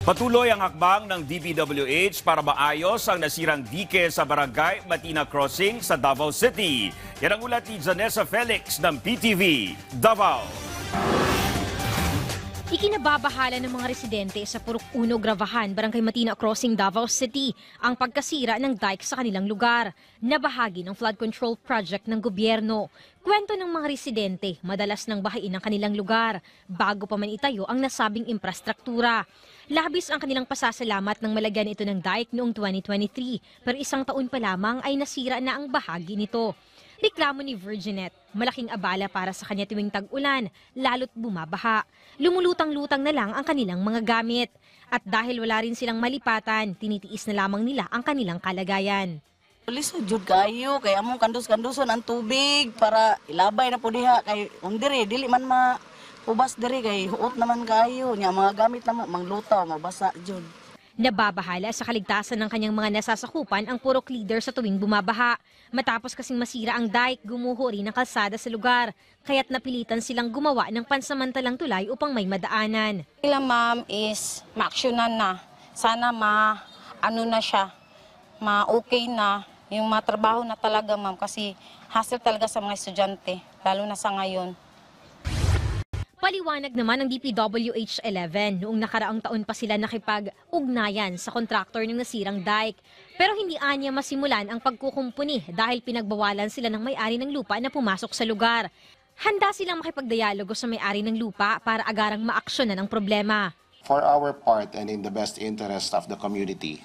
Patuloy ang hakbang ng DPWH para maayos ang nasirang dike sa barangay Matina Crossing sa Davao City. Yan ang ulat ni Janessa Felix ng PTV, Davao. Ikinababahala ng mga residente sa Purok 1 Gravahan, Barangay Matina Crossing, Davao City ang pagkasira ng dike sa kanilang lugar na bahagi ng flood control project ng gobyerno. Kwento ng mga residente, madalas nang bahain ang kanilang lugar bago pa man itayo ang nasabing infrastruktura. Labis ang kanilang pasasalamat ng malagyan ito ng dike noong 2023 pero isang taon pa lamang ay nasira na ang bahagi nito. Reklamo ni Virginette, malaking abala para sa kanya tuwing tag-ulan, lalo't bumabaha. Lumulutang-lutang na lang ang kanilang mga gamit. At dahil wala rin silang malipatan, tinitiis na lamang nila ang kanilang kalagayan. Lisod jud kayo kay among kandos-kanduson ang tubig para ilabay na po diha kay undiri dili man ubas diri kay huot naman kayo nya mga gamit na manglutaw mabasa jud. Nababahala sa kaligtasan ng kanyang mga nasasakupan ang purok leader sa tuwing bumabaha. Matapos kasing masira ang dike, gumuho rin ang kalsada sa lugar. Kaya't napilitan silang gumawa ng pansamantalang tulay upang may madaanan. Sila ma'am is ma-actionan na. Sana ano na siya, ma-okay na. Yung matrabaho na talaga ma'am kasi hassle talaga sa mga estudyante, lalo na sa ngayon. Paliwanag naman ng DPWH 11 noong nakaraang taon pa sila nakipag-ugnayan sa kontraktor ng nasirang dike. Pero hindi anya masimulan ang pagkukumpuni dahil pinagbawalan sila ng may-ari ng lupa na pumasok sa lugar. Handa silang makipagdialogo sa may-ari ng lupa para agarang maaksyonan ang problema. For our part and in the best interest of the community,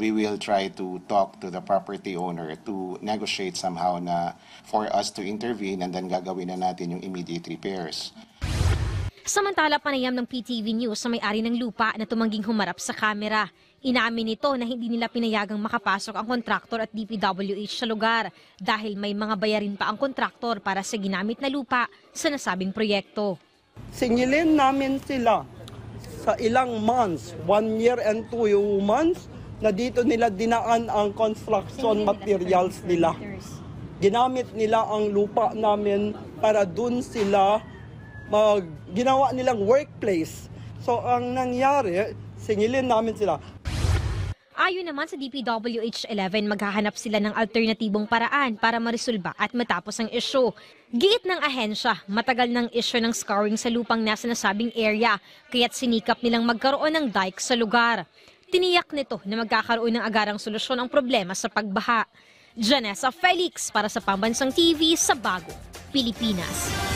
we will try to talk to the property owner to negotiate somehow na for us to intervene and then gagawin na natin yung immediate repairs. Samantala, panayam ng PTV News sa may-ari ng lupa na tumangging humarap sa kamera. Inamin nito na hindi nila pinayagang makapasok ang kontraktor at DPWH sa lugar dahil may mga bayarin pa ang kontraktor para sa ginamit na lupa sa nasabing proyekto. Singilin namin sila sa ilang months, 1 year and 2 months, na dito nila dinaan ang construction materials nila. Ginamit nila ang lupa namin para dun sila ginawa nilang workplace. So ang nangyari, singilin namin sila. Ayon naman sa DPWH 11, maghahanap sila ng alternatibong paraan para maresolba at matapos ang isyu. Giit ng ahensya, matagal ng isyu ng scarring sa lupang nasa nasabing area, kaya't sinikap nilang magkaroon ng dike sa lugar. Tiniyak nito na magkakaroon ng agarang solusyon ang problema sa pagbaha. Janessa Felix para sa Pambansang TV sa Bagong Pilipinas.